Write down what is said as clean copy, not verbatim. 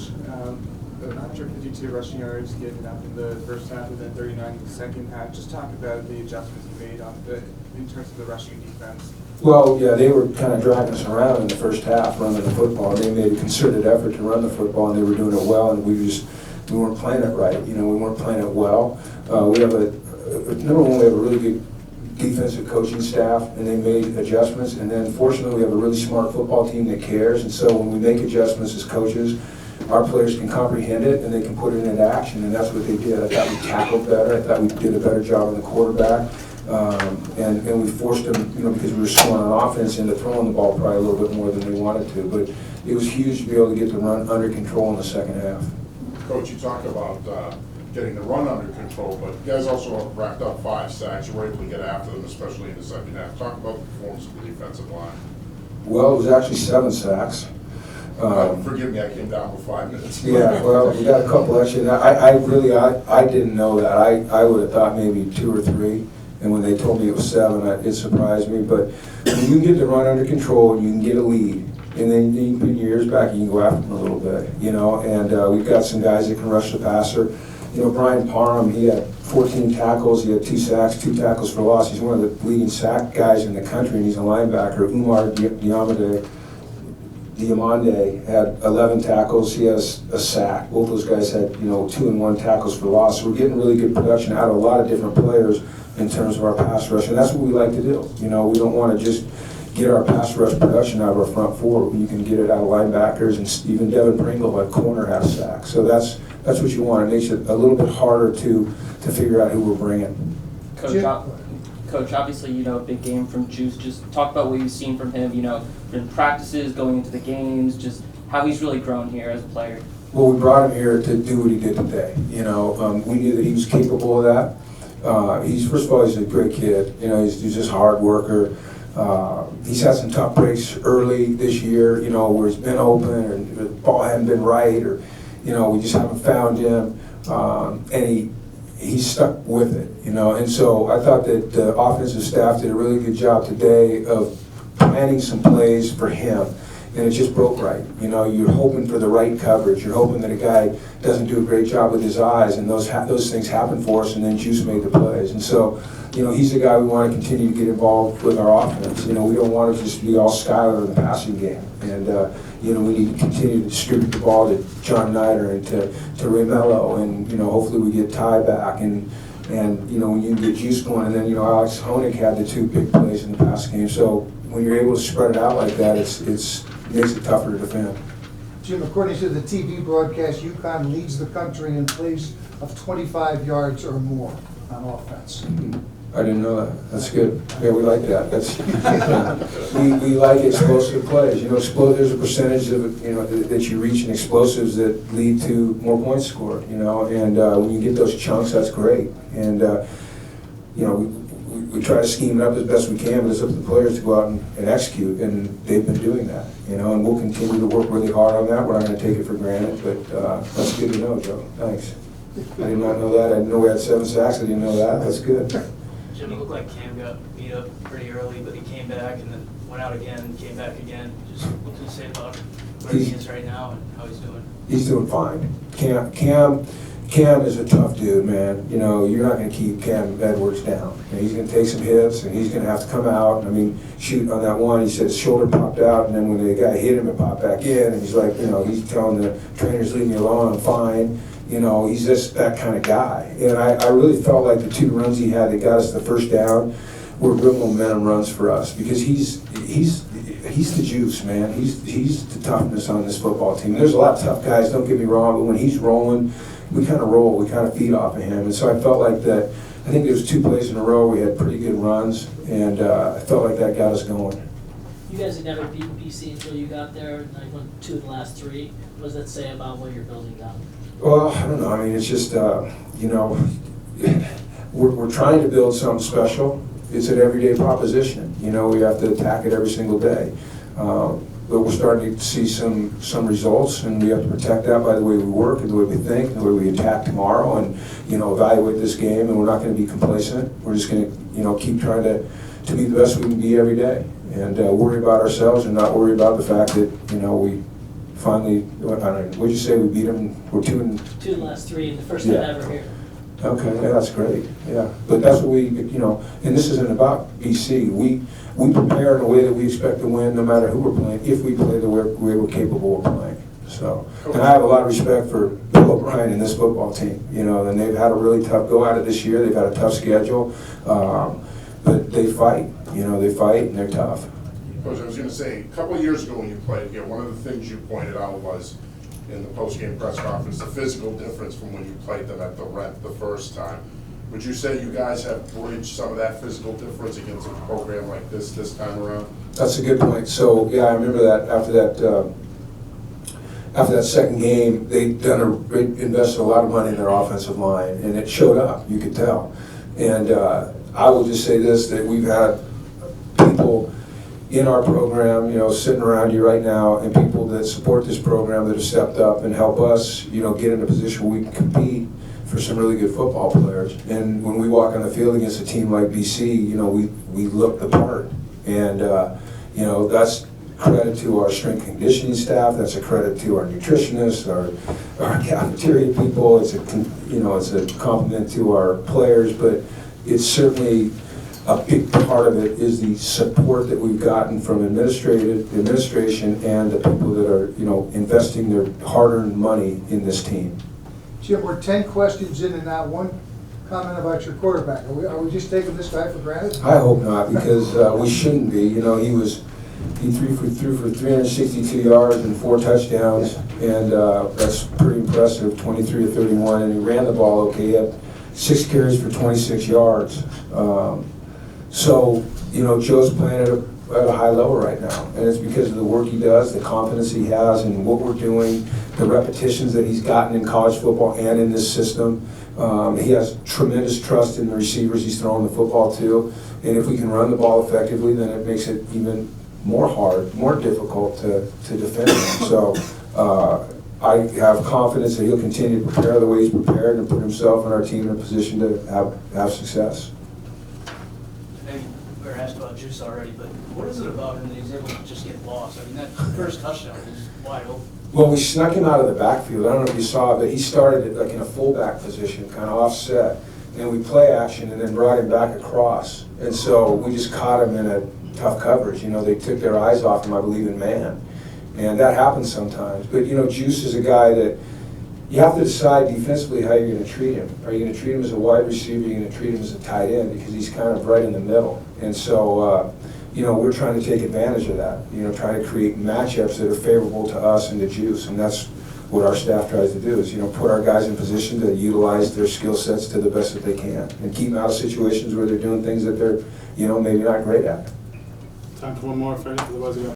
Coach. 152 rushing yards given up in the first half and then 39 in the second half. Just talk about the adjustments you made in terms of the rushing defense. Well, yeah, they were kind of dragging us around in the first half running the football. They made a concerted effort to run the football, and they were doing it well, and we weren't playing it right. We weren't playing it well. We have number one, we have a really good defensive coaching staff, and they made adjustments. And then, fortunately, we have a really smart football team that cares. And so, when we make adjustments as coaches, our players can comprehend it and they can put it into action. And that's what they did. I thought we tackled better. I thought we did a better job on the quarterback. And we forced them, because we were scoring on offense, into throwing the ball probably a little bit more than they wanted to. But it was huge to be able to get the run under control in the second half. Coach, you talked about getting the run under control, but you guys also racked up 5 sacks. You were able to get after them, especially in the second half. Talk about the performance of the defensive line. Well, it was actually 7 sacks. Forgive me, I came down for 5 minutes. Yeah, well, we got a couple extra. I didn't know that. I would have thought maybe 2 or 3. And when they told me it was 7, it surprised me. But when you can get the run under control, you can get a lead, and then you can put your ears back and you can go after them a little bit, And we've got some guys that can rush the passer. Brian Parham, he had 14 tackles, he had 2 sacks, 2 tackles for loss. He's one of the leading sack guys in the country, and he's a linebacker. Umar Diamande had 11 tackles, he has a sack. Both those guys had, 2 and 1 tackles for loss. So we're getting really good production out of a lot of different players in terms of our pass rush, and that's what we like to do. We don't want to just get our pass rush production out of our front 4. You can get it out of linebackers, and even Devin Pringle at corner had a sack. So that's what you want. It makes it a little bit harder to figure out who we're bringing. Coach, obviously, a big game from Juice. Just talk about what you've seen from him, in practices, going into the games, just how he's really grown here as a player. Well, we brought him here to do what he did today. We knew that he was capable of that. First of all, he's a great kid. He's just a hard worker. He's had some tough breaks early this year, where he's been open or the ball hadn't been right, or, we just haven't found him. And he's stuck with it, And so I thought that the offensive staff did a really good job today of planning some plays for him. And it just broke right. You're hoping for the right coverage. You're hoping that a guy doesn't do a great job with his eyes, and those things happen for us, and then Juice made the plays. And so, he's the guy we want to continue to get involved with our offense. We don't want to just be all Skyler in the passing game. And, we need to continue to distribute the ball to John Nider and to Ray Mello, and, hopefully we get Ty back. And when you can get Juice going, and then, Alex Honig had the 2 big plays in the pass game. So when you're able to spread it out like that, it makes it tougher to defend. Jim, according to the TV broadcast, UConn leads the country in plays of 25 yards or more on offense. I didn't know that. That's good. Yeah, we like that. We like explosive plays. There's a percentage of that you reach in explosives that lead to more points scored. And when you get those chunks, that's great. And we try to scheme it up as best we can, but it's up to the players to go out and execute, and they've been doing that. And we'll continue to work really hard on that. We're not going to take it for granted, but that's good to know, Joe. Thanks. I did not know that. I didn't know we had 7 sacks. I didn't know that. That's good. Jim, it looked like Cam got beat up pretty early, but he came back and then went out again, came back again. Just what can you say about where he is right now and how he's doing? He's doing fine. Cam is a tough dude, man. You're not going to keep Cam Edwards down. He's going to take some hits, and he's going to have to come out. Shoot, on that one, he said his shoulder popped out, and then when the guy hit him, it popped back in. And he's like, he's telling the trainers, leave me alone, I'm fine. He's just that kind of guy. And I really felt like the 2 runs he had that got us the first down were real momentum runs for us, because he's the juice, man. He's the toughness on this football team. There's a lot of tough guys, don't get me wrong, but when he's rolling, we kind of roll, we kind of feed off of him. And so I felt like that, I think there was 2 plays in a row we had pretty good runs, and I felt like that got us going. You guys had never beaten BC until you got there, and I won 2 of the last 3. What does that say about what you're building down? Well, I don't know. It's just, we're trying to build something special. It's an everyday proposition. We have to attack it every single day. But we're starting to see some results, and we have to protect that by the way we work and the way we think and the way we attack tomorrow, and evaluate this game. And we're not going to be complacent. We're just going to keep trying to be the best we can be every day, and worry about ourselves and not worry about the fact that we finally, what'd you say, we beat them, we're 2-. 2 of the last 3, and the first time Yeah. ever here. Okay, yeah, that's great, yeah. But that's what we, and this isn't about BC. We prepare in a way that we expect to win no matter who we're playing, if we play the way we're capable of playing. So, and I have a lot of respect for Bill O'Brien and this football team, and they've had a really tough go at it this year. They've had a tough schedule, but they fight, they fight and they're tough. Coach, I was gonna say, a couple of years ago when you played here, one of the things you pointed out was, in the post-game press conference, the physical difference from when you played them at the Rent the first time. Would you say you guys have bridged some of that physical difference against a program like this time around? That's a good point. So, yeah, I remember that after that second game, they invested a lot of money in their offensive line, and it showed up, you could tell. And I will just say this, that we've had people in our program, sitting around you right now, and people that support this program that have stepped up and help us, get in a position where we can compete for some really good football players. And when we walk on the field against a team like BC, we look the part. And, that's credit to our strength conditioning staff, that's a credit to our nutritionists, our cafeteria people, it's a compliment to our players, but it's certainly a big part of it is the support that we've gotten from administration and the people that are, investing their hard-earned money in this team. Jim, we're 10 questions in and not one comment about your quarterback. Are we just taking this guy for granted? I hope not, because we shouldn't be. He threw for 362 yards and 4 touchdowns, and that's pretty impressive, 23 of 31, and he ran the ball okay. He had 6 carries for 26 yards. So, Joe's playing at a high level right now, and it's because of the work he does, the confidence he has in what we're doing, the repetitions that he's gotten in college football and in this system. He has tremendous trust in the receivers he's throwing the football to, and if we can run the ball effectively, then it makes it even more difficult to defend him. So I have confidence that he'll continue to prepare the way he's prepared and put himself and our team in a position to have success. Maybe we were asked about Juice already, but what is it about him that he's able to just get lost? I mean, that first touchdown was wide open. Well, we snuck him out of the backfield. I don't know if you saw it, but he started like in a fullback position, kind of offset, and we play action and then brought him back across. And so we just caught him in a tough coverage. They took their eyes off him, I believe, in man. And that happens sometimes. But, Juice is a guy that you have to decide defensively how you're going to treat him. Are you going to treat him as a wide receiver? Are you going to treat him as a tight end? Because he's kind of right in the middle. And so, we're trying to take advantage of that, trying to create matchups that are favorable to us and to Juice. And that's what our staff tries to do is, put our guys in position to utilize their skill sets to the best that they can and keep them out of situations where they're doing things that they're, maybe not great at. Time for one more, Freddie, otherwise we got